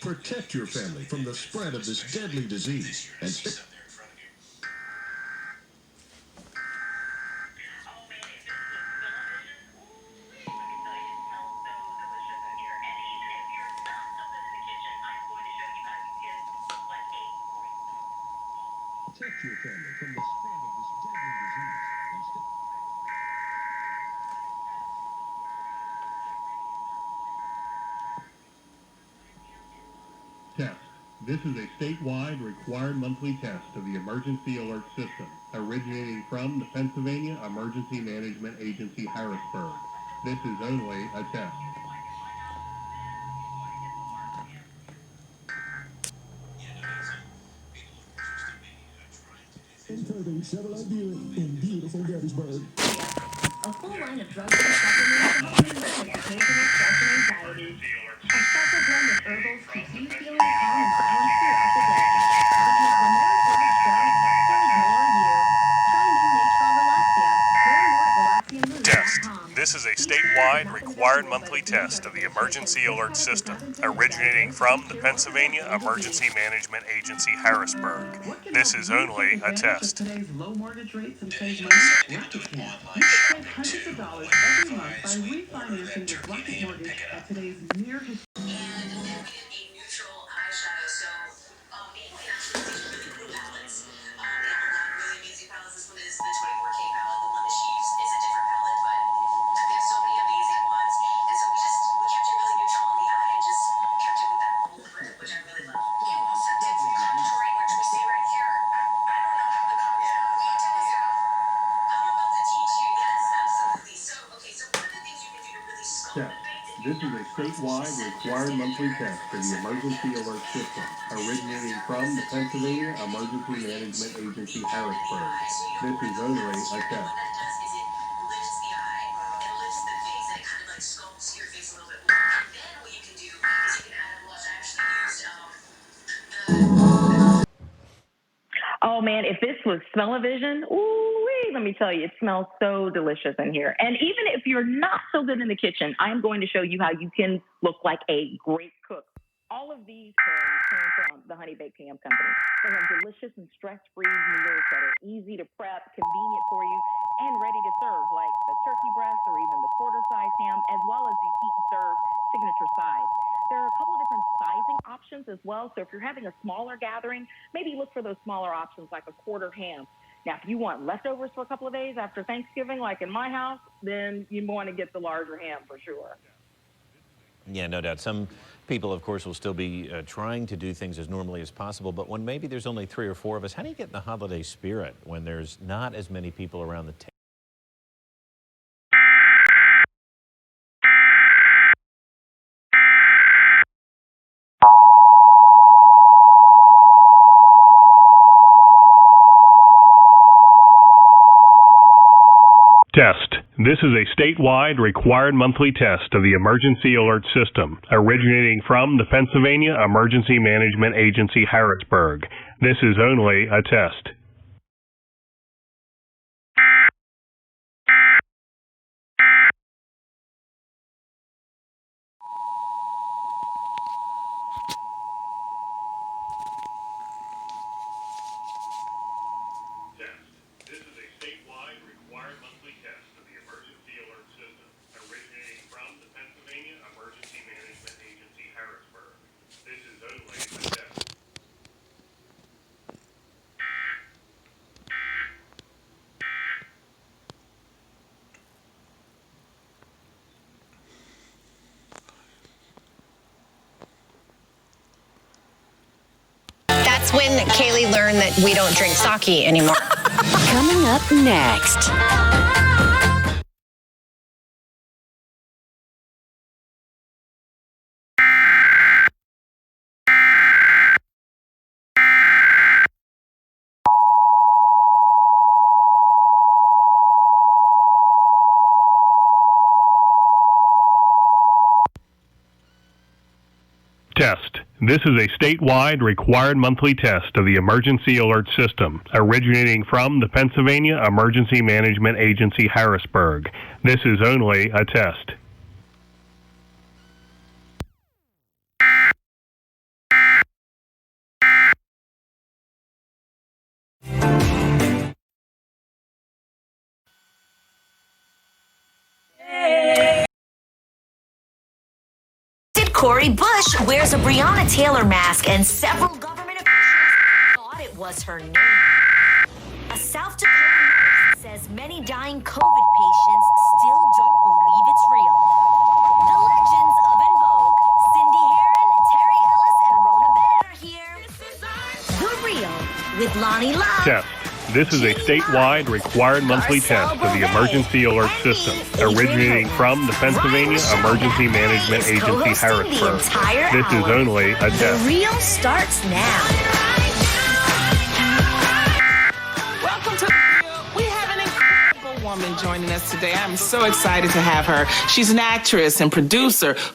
Protect your family from the spread of this deadly disease and protect your family from the spread of this deadly disease. Test. This is a statewide required monthly test of the emergency alert system, originating from the Pennsylvania Emergency Management Agency, Harrisburg. This is only a test. Incurbing Chevrolet Buick in beautiful Gettysburg. A full line of drugs and supplements to help you live with occasional stress and anxiety. A special blend of herbals keeps you feeling calm and balanced throughout the day. Because when there are drugs, there's more you. Try new Natural Relaxia. Learn more at relaxiamood.com. This is a statewide required monthly test of the emergency alert system, originating from the Pennsylvania Emergency Management Agency, Harrisburg. This is only a test. Today's low mortgage rates and save money. Rocket Camp. You can save hundreds of dollars every month by refinancing with Rocket Mortgage at today's near Test. This is a statewide required monthly test of the emergency alert system, originating from the Pennsylvania Emergency Management Agency, Harrisburg. This is only a test. Oh man, if this was smell-o-vision, ooh-wee, let me tell you, it smells so delicious in here. And even if you're not so good in the kitchen, I'm going to show you how you can look like a great cook. All of these pairings came from the Honey Baked Ham Company. They have delicious and stress-free meals that are easy to prep, convenient for you, and ready to serve, like the turkey breast or even the quarter-size ham, as well as these heat and serve signature sides. There are a couple of different sizing options as well. So if you're having a smaller gathering, maybe look for those smaller options like a quarter ham. Now, if you want leftovers for a couple of days after Thanksgiving, like in my house, then you want to get the larger ham for sure. Yeah, no doubt. Some people, of course, will still be trying to do things as normally as possible. But when maybe there's only 3 or 4 of us, how do you get in the holiday spirit when there's not as many people around the table? Test. This is a statewide required monthly test of the emergency alert system, originating from the Pennsylvania Emergency Management Agency, Harrisburg. This is only a test. This is a statewide required monthly test of the emergency alert system, originating from the Pennsylvania Emergency Management Agency, Harrisburg. This is only a test. That's when Kaylee learned that we don't drink sake anymore. Coming up next. Test. This is a statewide required monthly test of the emergency alert system, originating from the Pennsylvania Emergency Management Agency, Harrisburg. This is only a test. Cori Bush wears a Breonna Taylor mask, and several government officials thought it was her name. A South Dakota nurse says many dying COVID patients still don't believe it's real. The legends of En Vogue, Cindy Herron, Terry Ellis, and Rona Bennett are here. The Real with Lonnie Love. Test. This is a statewide required monthly test of the emergency alert system, originating from the Pennsylvania Emergency Management Agency, Harrisburg. This is only a The test. Real starts now. Welcome to The Real. We have an incredible woman joining us today. I'm so excited to have her. She's an actress and producer,